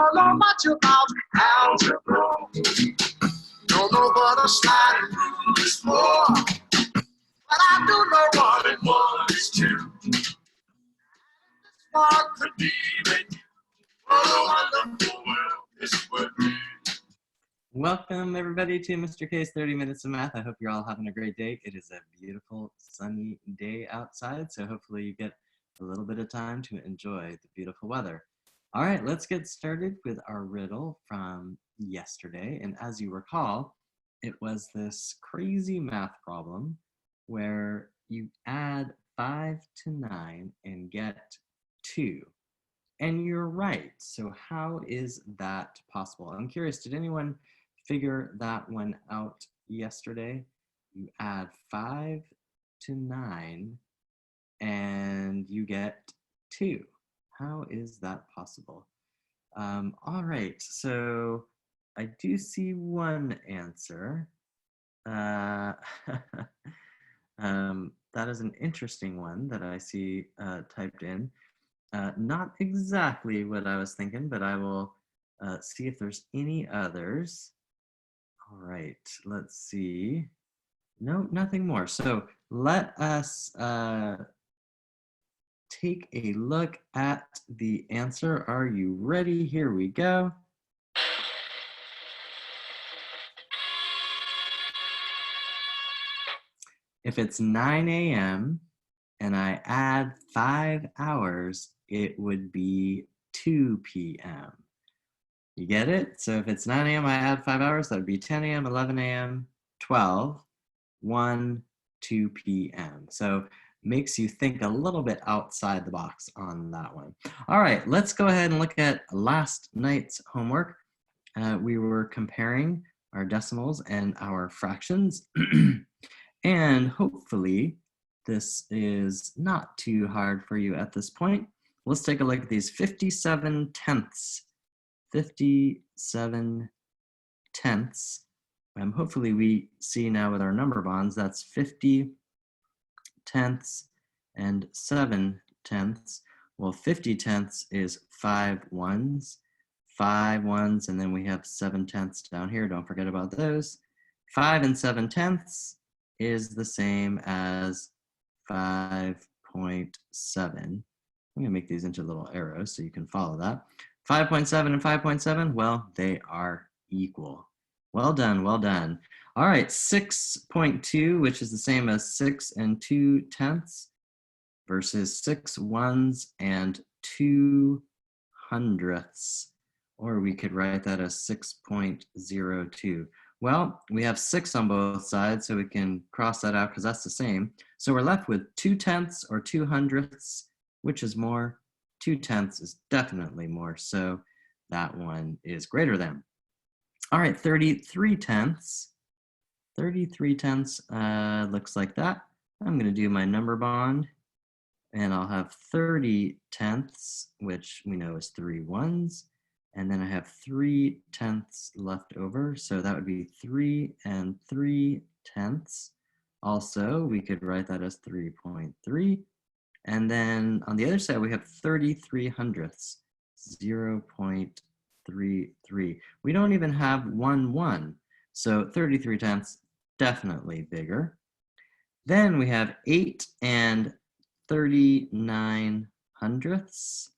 don't know much about algebra. Don't know what a sliding rule is for. But I do know 1 and 1 is 2. What could be with you? What a wonderful world this would be. Welcome everybody to Mr. K's 30 Minutes of Math. I hope you're all having a great day. It is a beautiful sunny day outside, so hopefully you get a little bit of time to enjoy the beautiful weather. All right, let's get started with our riddle from yesterday. And as you recall, it was this crazy math problem where you add 5 to 9 and get 2. And you're right. So how is that possible? I'm curious, did anyone figure that one out yesterday? You add 5 to 9 and you get 2. How is that possible? All right, so I do see one answer. That is an interesting one that I see typed in. Not exactly what I was thinking, but I will see if there's any others. All right, let's see. No, nothing more. So let us take a look at the answer. Are you ready? Here we go. If it's 9 a.m. and I add 5 hours, it would be 2 p.m. You get it? So if it's 9 a.m., I add 5 hours, that would be 10 a.m., 11 a.m., 12, 1, 2 p.m. So makes you think a little bit outside the box on that one. All right, let's go ahead and look at last night's homework. We were comparing our decimals and our fractions. And hopefully this is not too hard for you at this point. Let's take a look at these 57 tenths. 57 tenths. Hopefully we see now with our number bonds, that's 50 tenths and 7 tenths. Well, 50 tenths is 5 ones, and then we have 7 tenths down here. Don't forget about those. 5 and 7 tenths is the same as 5.7. I'm going to make these into little arrows so you can follow that. 5.7 and 5.7, well, they are equal. Well done, well done. All right, 6.2, which is the same as 6 and 2 tenths versus 6 ones and 2 hundredths. Or we could write that as 6.02. Well, we have 6 on both sides, so we can cross that out because that's the same. So we're left with 2 tenths or 2 hundredths, which is more. 2 tenths is definitely more, so that one is greater than. All right, 33 tenths. 33 tenths looks like that. I'm going to do my number bond, and I'll have 30 tenths, which we know is 3 ones. And then I have 3 tenths left over, so that would be 3 and 3 tenths. Also, we could write that as 3.3. And then on the other side, we have 33 hundredths, 0.33. We don't even have 1 1, so 33 tenths, definitely bigger. Then we have 8 and 39 hundredths,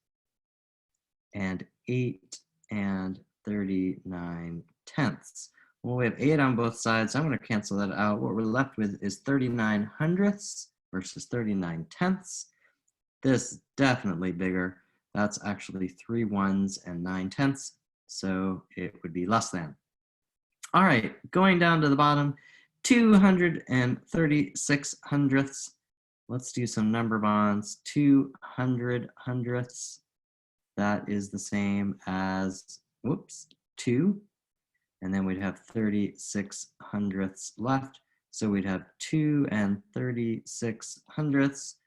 and 8 and 39 tenths. Well, we have 8 on both sides, so I'm going to cancel that out. What we're left with is 39 hundredths versus 39 tenths. This definitely bigger. That's actually 3 ones and 9 tenths, so it would be less than. All right, going down to the bottom, 236 hundredths. Let's do some number bonds. 200 hundredths. That is the same as, 2. And then we'd have 36 hundredths left. So we'd have 2 and 36 hundredths,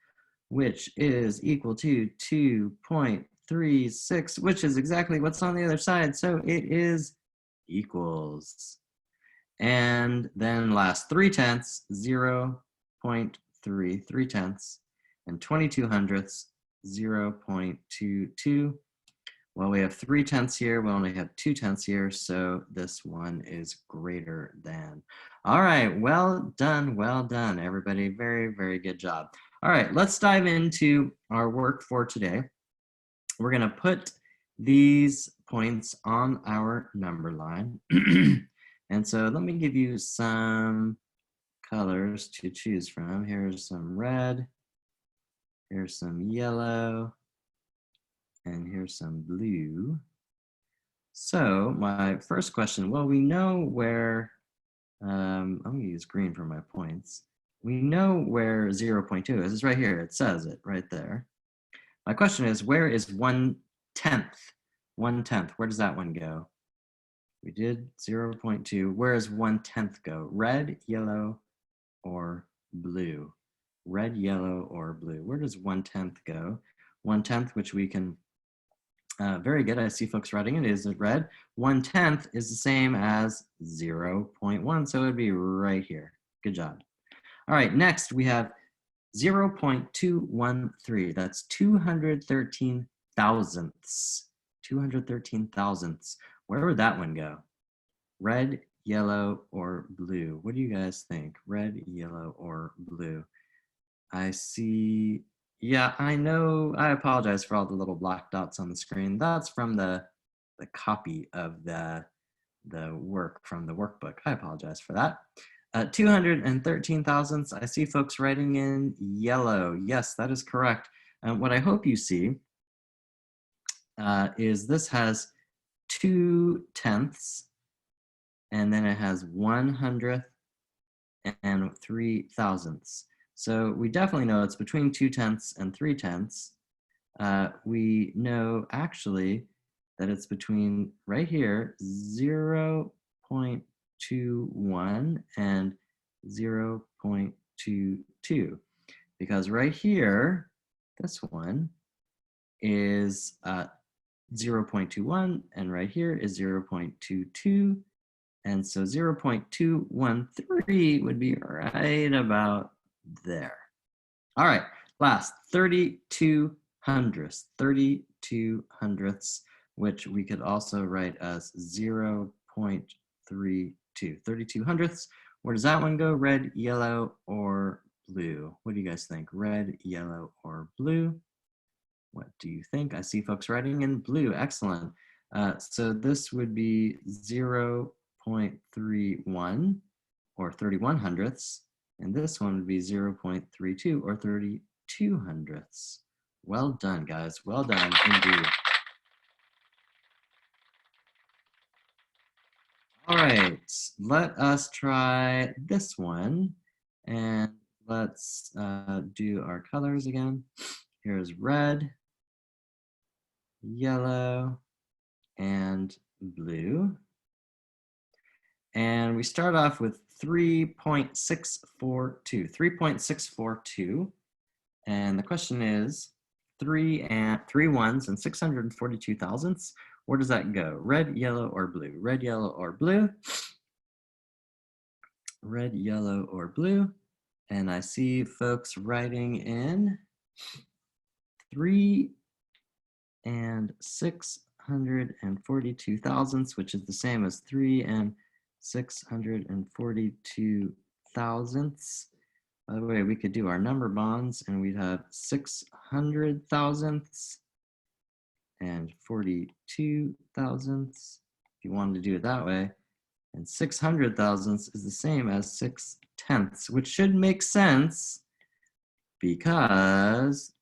which is equal to 2.36, which is exactly what's on the other side. So it is equals. And then last 3 tenths, 0.3, 3 tenths, and 22 hundredths, 0.22. Well, we have 3/10 here. We only have 2/10 here. So this one is greater than. All right. Well done. Well done, everybody. Very, very good job. All right. Let's dive into our work for today. We're going to put these points on our number line. And so let me give you some colors to choose from. Here's some red, here's some yellow, and here's some blue. So my first question, well, we know where, I'm going to use green for my points. We know where 0.2 is. It's right here. It says it right there. My question is, where is 1/10? 1/10, where does that one go? We did 0.2. Where does 1/10 go? Red, yellow, or blue? Red, yellow, or blue? Where does 1/10 go? 1/10, which we can, very good. I see folks writing it. Is it red? 1/10 is the same as 0.1, so it would be right here. Good job. All right, next we have 0.213. That's 213 thousandths. 213 thousandths. Where would that one go? Red, yellow, or blue? What do you guys think? Red, yellow, or blue? I see, yeah, I know, I apologize for all the little black dots on the screen. That's from the copy of the work from the workbook. I apologize for that. 213 thousandths. I see folks writing in yellow. Yes, that is correct. What I hope you see is this has 2/10, and then it has 1/100th and 3/1000ths. So we definitely know it's between 2/10 and 3/10. We know actually that it's between right here 0.21 and 0.22, because right here, this one is 0.21, and right here is 0.22. And so 0.213 would be right about there. All right, last 32 hundredths. 32 hundredths, which we could also write as 0.32. 32 hundredths. Where does that one go? Red, yellow, or blue? What do you guys think? Red, yellow, or blue? What do you think? I see folks writing in blue. Excellent. So this would be 0.31 or 31 hundredths, and this one would be 0.32 or 32 hundredths. Well done, guys. Well done indeed. All right, let us try this one, and let's do our colors again. Here's red, yellow, and blue. And we start off with 3.642. 3.642. And the question is 3 ones and 642 thousandths. Where does that go? Red, yellow, or blue? Red, yellow, or blue? Red, yellow, or blue? And I see folks writing in 3 and 642 thousandths, which is the same as 3 and 642 thousandths. By the way, we could do our number bonds and we'd have 600 thousandths and 42 thousandths, if you wanted to do it that way. And 600 thousandths is the same as 6/10, which should make sense because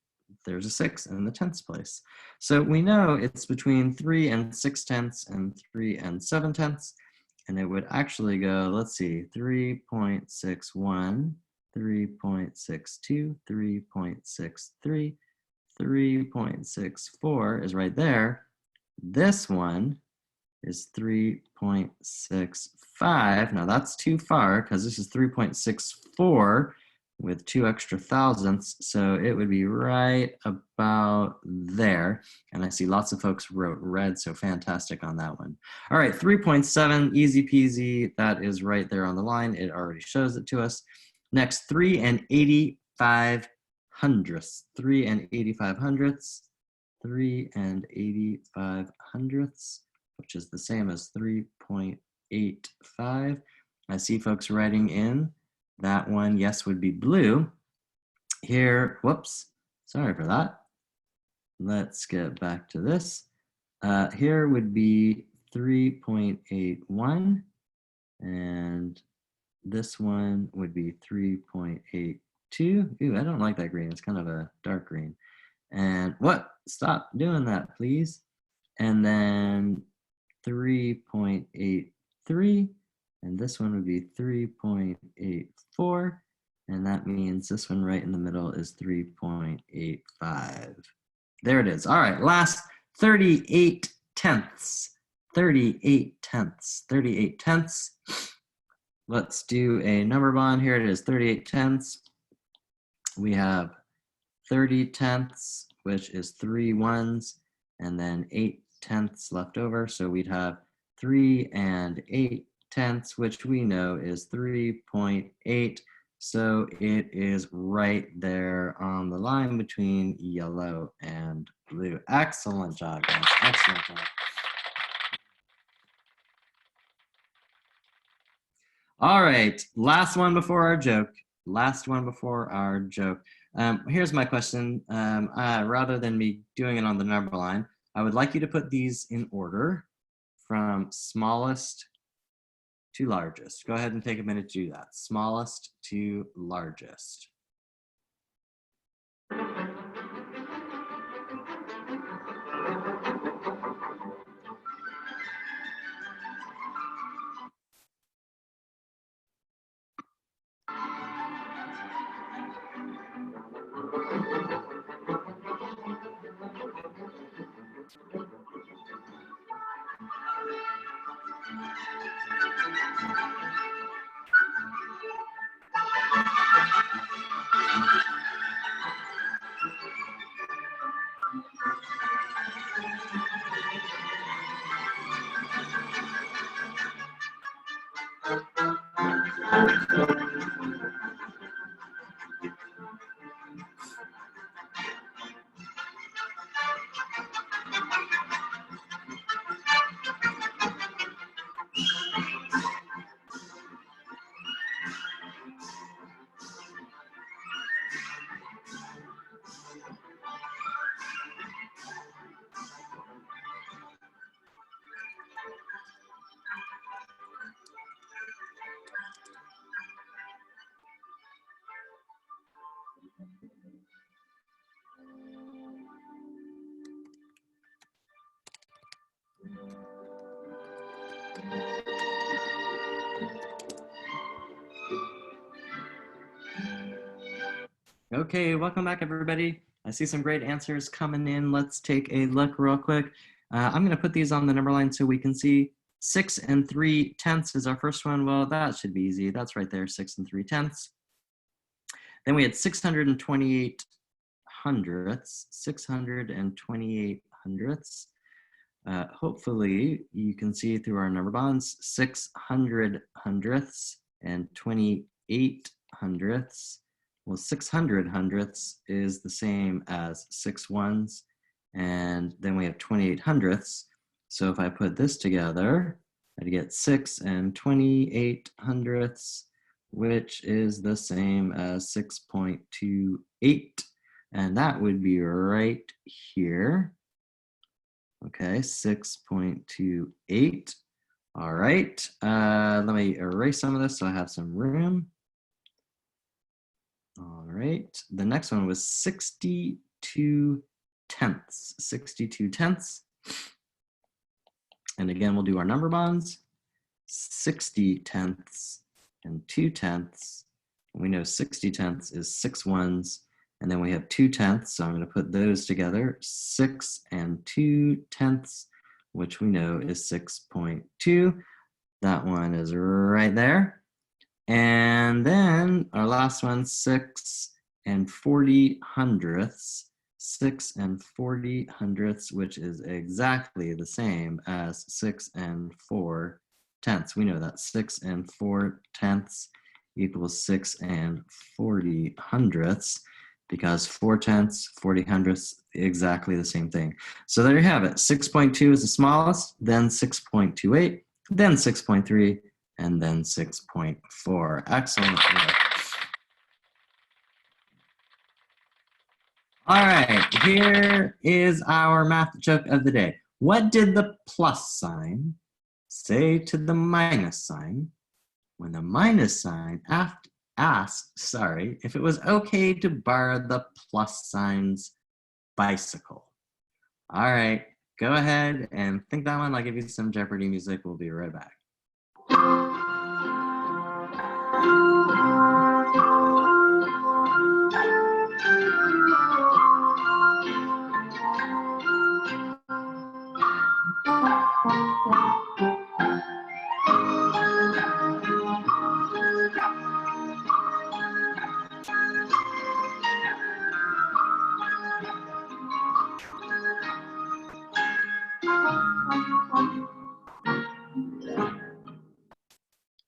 there's a 6 in the tenths place. So we know it's between 3 and 6/10 and 3 and 7/10. And it would actually go, let's see, 3.61, 3.62, 3.63, 3.64 is right there. This one is 3.65. Now that's too far because this is 3.64 with 2 extra thousandths. So it would be right about there. And I see lots of folks wrote red, so fantastic on that one. All right, 3.7, easy peasy. That is right there on the line. It already shows it to us. Next, 3 and 85 hundredths. 3 and 85 hundredths. 3 and 85 hundredths, which is the same as 3.85. I see folks writing in. That one, yes, would be blue. Here, whoops, sorry for that. Let's get back to this. Here would be 3.81, and this one would be 3.82. Ooh, I don't like that green. It's kind of a dark green. And what? Stop doing that, please. And then 3.83, and this one would be 3.84, and that means this one right in the middle is 3.85. There it is. All right, last 38 tenths. 38 tenths. 38 tenths. Let's do a number bond. Here it is, 38 tenths. We have 30 tenths, which is 3 ones, and then 8 tenths left over. So we'd have 3 and 8 tenths, which we know is 3.8. So it is right there on the line between yellow and blue. Excellent job, guys. Excellent job. All right, last one before our joke. Last one before our joke. Here's my question. Rather than me doing it on the number line, I would like you to put these in order from smallest to largest. Go ahead and take a minute to do that. Smallest to largest. Okay, welcome back, everybody. I see some great answers coming in. Let's take a look real quick. I'm going to put these on the number line so we can see 6 and 3 tenths is our first one. Well, that should be easy. That's right there, 6 and 3 tenths. Then we had 628 hundredths, 628 hundredths. Hopefully you can see through our number bonds, 600 hundredths and 28 hundredths. Well, 600 hundredths is the same as 6 ones, and then we have 28 hundredths. So if I put this together, I'd get 6 and 28 hundredths, which is the same as 6.28, and that would be right here. Okay, 6.28. All right, let me erase some of this so I have some room. All right, the next one was 62 tenths, 62 tenths. And again, we'll do our number bonds, 60 tenths and 2 tenths. We know 60 tenths is 6 ones, and then we have 2 tenths, so I'm going to put those together, 6 and 2 tenths, which we know is 6.2. That one is right there. And then our last one, 6 and 40 hundredths, 6 and 40 hundredths, which is exactly the same as 6 and 4 tenths. We know that 6 and 4 tenths equals 6 and 40 hundredths. because 4/10, 40/100, exactly the same thing. So there you have it. 6.2 is the smallest, then 6.28, then 6.3, and then 6.4. Excellent work. All right, here is our math joke of the day. What did the plus sign say to the minus sign when the minus sign asked, if it was okay to borrow the plus sign's bicycle? All right, go ahead and think that one. I'll give you some Jeopardy music. We'll be right back.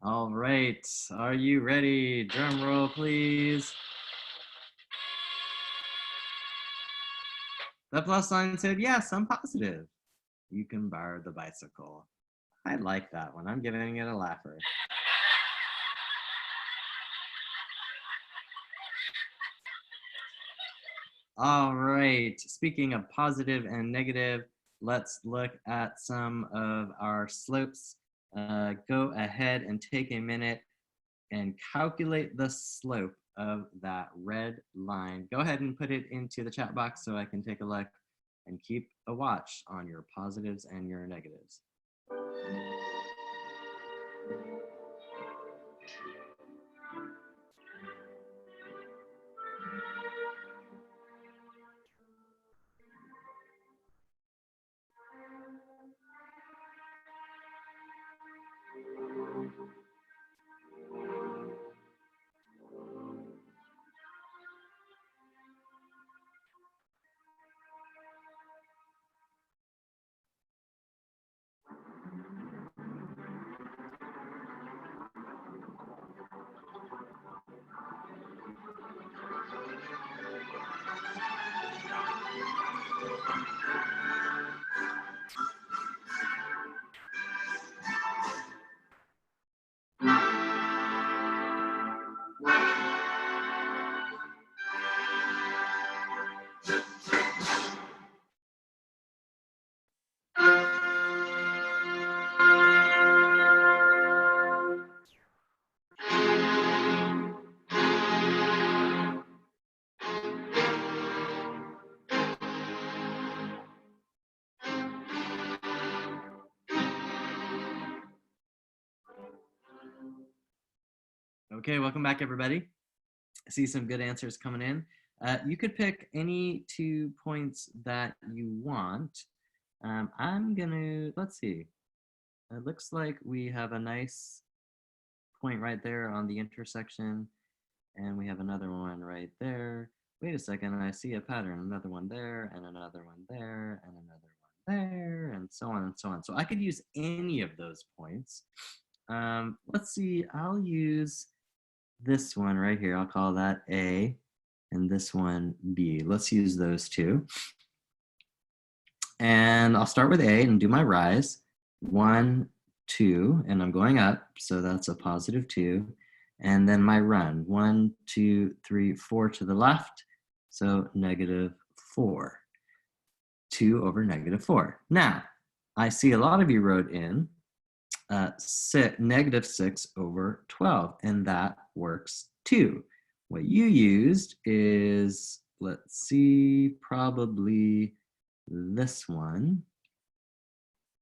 All right, are you ready? Drum roll, please. The plus sign said, yes, I'm positive. You can borrow the bicycle. I like that one. I'm giving it a laugher. All right, speaking of positive and negative, let's look at some of our slopes. Go ahead and take a minute and calculate the slope of that red line. Go ahead and put it into the chat box so I can take a look, and keep a watch on your positives and your negatives. Okay, welcome back, everybody. I see some good answers coming in. You could pick any 2 points that you want. I'm gonna, let's see. It looks like we have a nice point right there on the intersection, and we have another one right there. Wait a second, I see a pattern, another one there, and another one there, and another one there, and so on and so on. So I could use any of those points. Let's see, I'll use this one right here. I'll call that A, and this one B. Let's use those two. And I'll start with A and do my rise. 1, 2, and I'm going up, so that's a positive 2. And then my run, 1, 2, 3, 4 to the left, so negative 4. 2 over negative 4. Now, I see a lot of you wrote in negative 6 over 12, and that works too. What you used is, let's see, probably this one,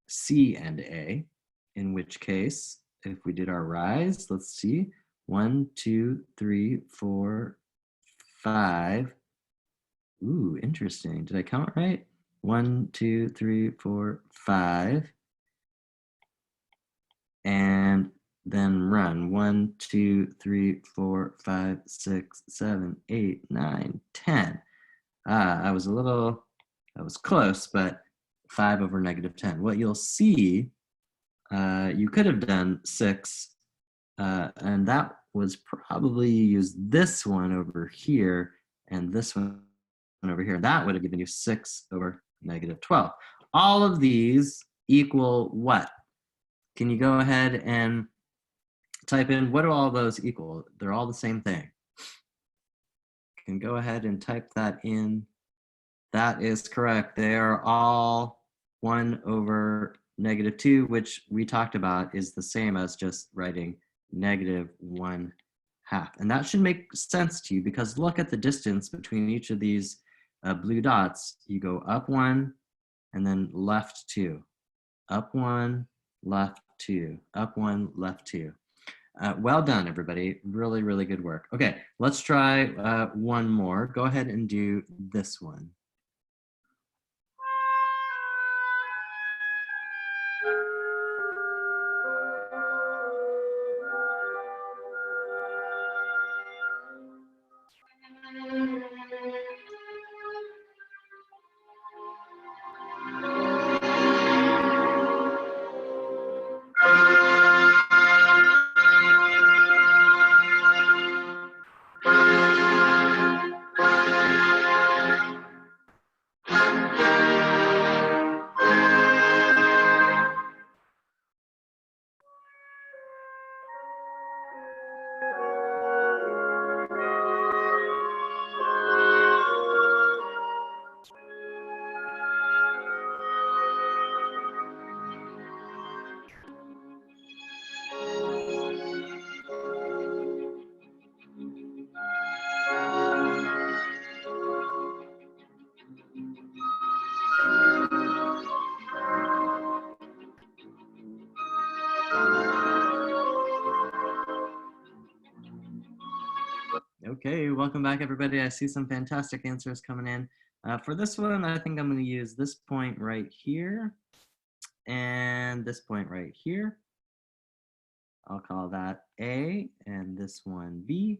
C and A, in which case, if we did our rise, let's see, 1, 2, 3, 4, 5. Ooh, interesting. Did I count right? 1, 2, 3, 4, 5. And then run 1, 2, 3, 4, 5, 6, 7, 8, 9, 10. I was close, but 5 over negative 10. What you'll see, you could have done 6, and that was probably use this one over here and this one over here, that would have given you 6 over negative 12. All of these equal what? Can you go ahead and type in, what do all those equal? They're all the same thing. You can go ahead and type that in. That is correct. They are all 1 over negative 2, which we talked about is the same as just writing negative 1/2. And that should make sense to you because look at the distance between each of these blue dots. You go up 1 and then left 2. Up 1, left 2. Up 1, left 2. Well done, everybody. Really, really good work. Okay, let's try one more. Go ahead and do this one. Okay, welcome back, everybody. I see some fantastic answers coming in. For this one, I think I'm going to use this point right here and this point right here. I'll call that A and this one B.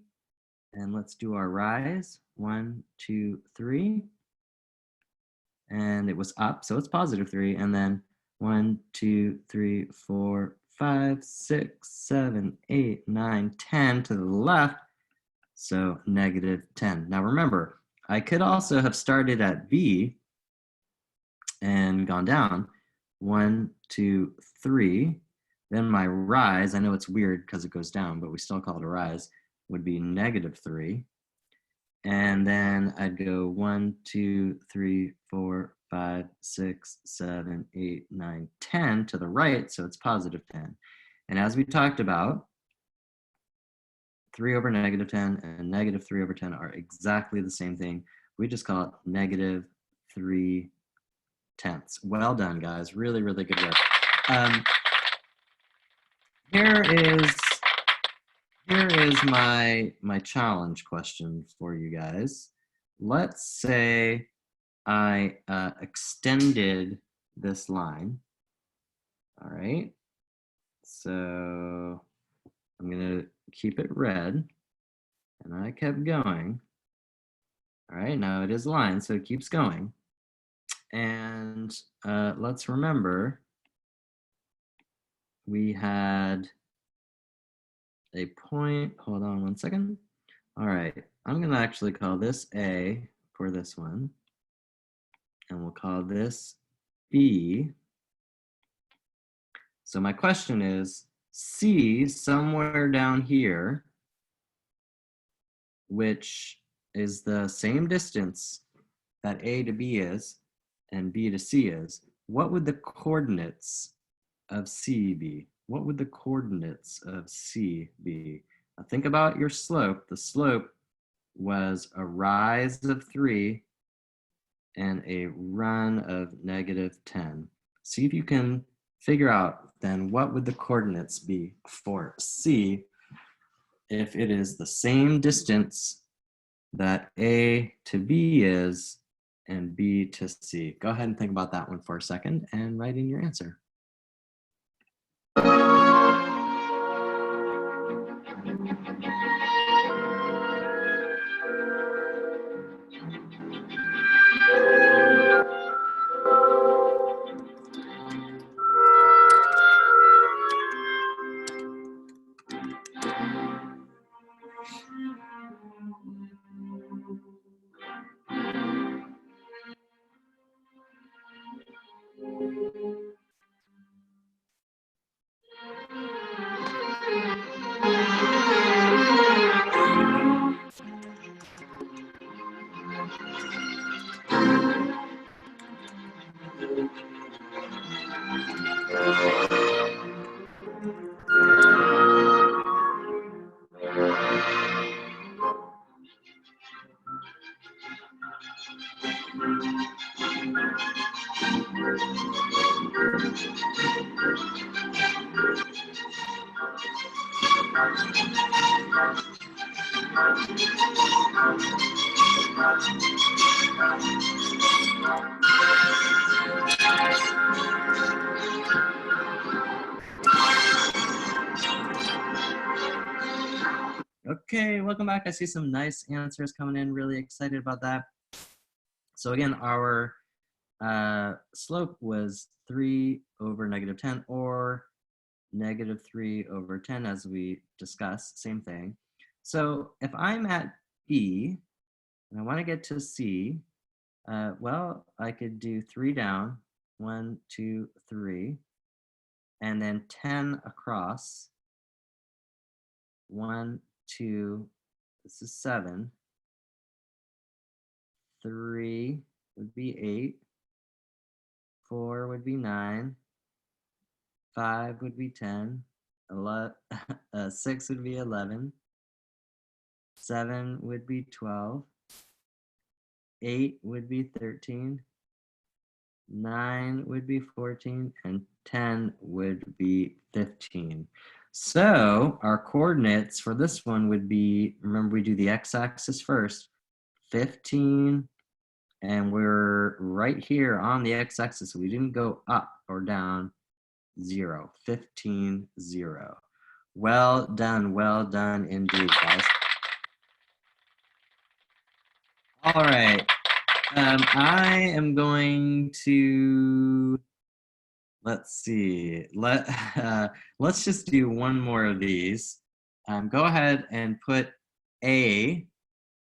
And let's do our rise. 1, 2, 3. And it was up, so it's positive 3. And then 1, 2, 3, 4, 5, 6, 7, 8, 9, 10 to the left. So negative 10. Now remember, I could also have started at B and gone down. 1, 2, 3. Then my rise, I know it's weird because it goes down, but we still call it a rise, would be negative 3. And then I'd go 1, 2, 3, 4, 5, 6, 7, 8, 9, 10 to the right, so it's positive 10. And as we talked about, 3 over negative 10 and negative 3 over 10 are exactly the same thing. We just call it negative 3/10. Well done, guys. Really, really good work. Here is my challenge question for you guys. Let's say I extended this line. All right. So I'm going to keep it red. And I kept going. All right, now it is a line, so it keeps going. And let's remember, we had a point. Hold on 1 second. All right, I'm going to actually call this A for this one. And we'll call this B. So my question is, C somewhere down here, which is the same distance that A to B is and B to C is, what would the coordinates of C be? What would the coordinates of C be? Now think about your slope. The slope was a rise of 3 and a run of negative 10. See if you can figure out then what would the coordinates be for C if it is the same distance that A to B is and B to C. Go ahead and think about that one for a second and write in your answer. Okay, welcome back. I see some nice answers coming in. Really excited about that. So again, our slope was 3 over -10 or -3 over 10 as we discussed, same thing. So if I'm at B and I want to get to C, well, I could do 3 down, 1, 2, 3, and then 10 across, 1, 2, this is 7, 3 would be 8, 4 would be 9, 5 would be 10, 6 would be 11, 7 would be 12, 8 would be 13, 9 would be 14, and 10 would be 15. So our coordinates for this one would be, remember we do the x-axis first, 15, and we're right here on the x-axis. So we didn't go up or down, 0, 15, 0. Well done indeed, guys. All right, I am going to, let's see, let's just do one more of these. Go ahead and put A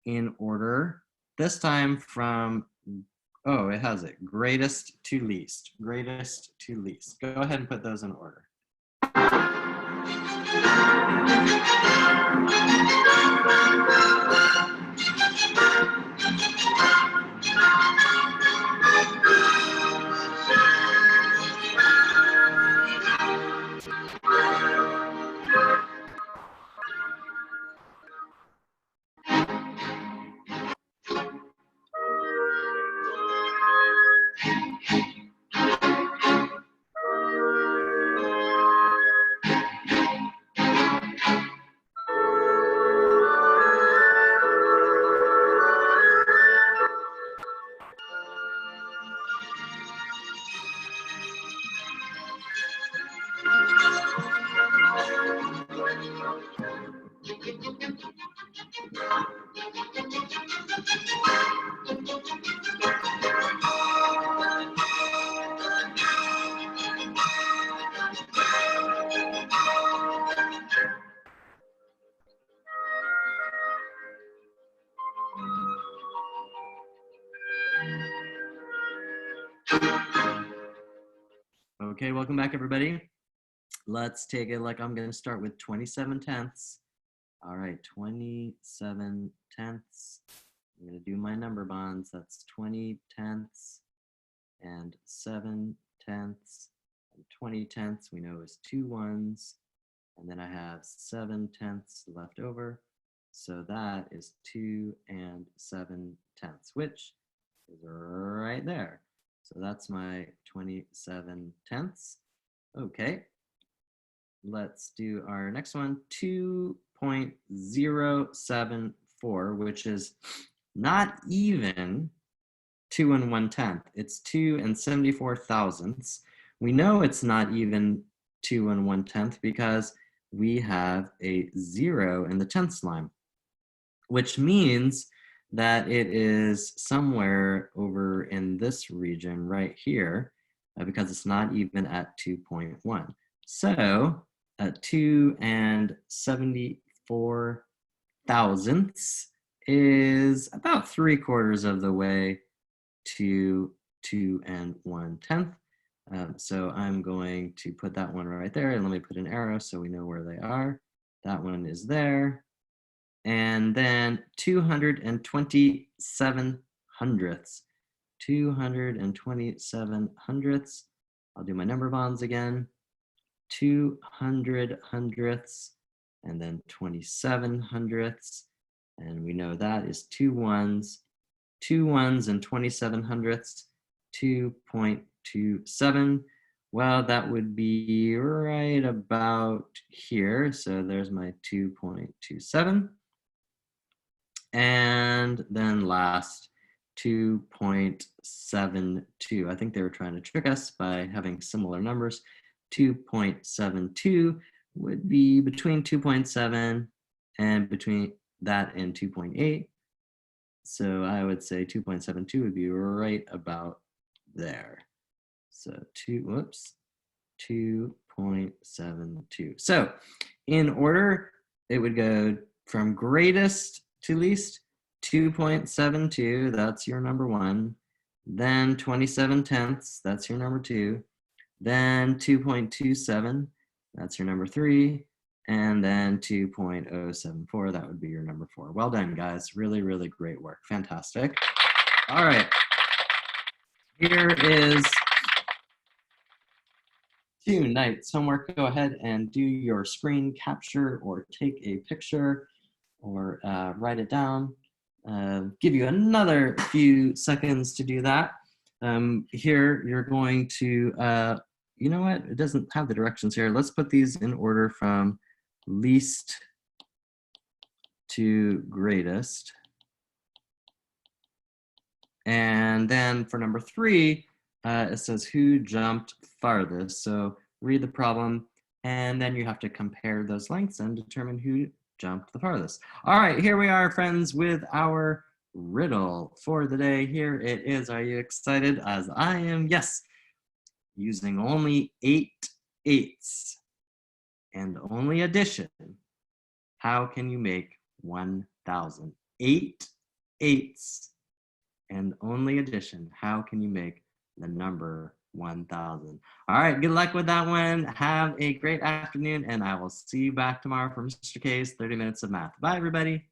in order, this time from, oh, it has it, greatest to least, greatest to least. Go ahead and put those in order. Okay, welcome back, everybody. Let's take a look. I'm going to start with 27 tenths. All right, 27 tenths. I'm going to do my number bonds. That's 20 tenths and 7 tenths. And 20 tenths we know is 2 ones. And then I have 7 tenths left over. So that is 2 and 7 tenths, which is right there. So that's my 27 tenths. Okay, let's do our next one, 2.074, which is not even 2 and 1/10. It's 2 and 74 thousandths. We know it's not even 2 and 1/10 because we have a 0 in the tenths line, which means that it is somewhere over in this region right here, because it's not even at 2.1. So 2 and 74 thousandths is about 3/4 of the way to 2 and 1/10. So I'm going to put that one right there, and let me put an arrow so we know where they are. That one is there. And then 227 hundredths. 227 hundredths. I'll do my number bonds again. 200 hundredths, and then 27 hundredths. And we know that is 2 ones and 27 hundredths, 2.27. Well, that would be right about here. So there's my 2.27. And then last, 2.72. I think they were trying to trick us by having similar numbers. 2.72 would be between 2.7 and between that and 2.8. So I would say 2.72 would be right about there. So 2.72. So in order, it would go from greatest to least. 2.72, that's your number 1. Then 27 tenths, that's your number 2. Then 2.27, that's your number 3. And then 2.074, that would be your number 4. Well done, guys. Really, really great work. Fantastic. All right. Here is tonight's homework. Go ahead and do your screen capture or take a picture or write it down. Give you another few seconds to do that. Here you're going to, you know what? It doesn't have the directions here. Let's put these in order from least to greatest. And then for number 3, it says who jumped farthest. So read the problem, and then you have to compare those lengths and determine who jumped the farthest. All right, here we are, friends, with our riddle for the day. Here it is. Are you excited as I am? Yes. Using only 8 eighths and only addition, how can you make 1,000? 8 eighths and only addition, how can you make the number 1,000? All right, good luck with that one. Have a great afternoon, and I will see you back tomorrow for Mr. K's 30 Minutes of Math. Bye, everybody.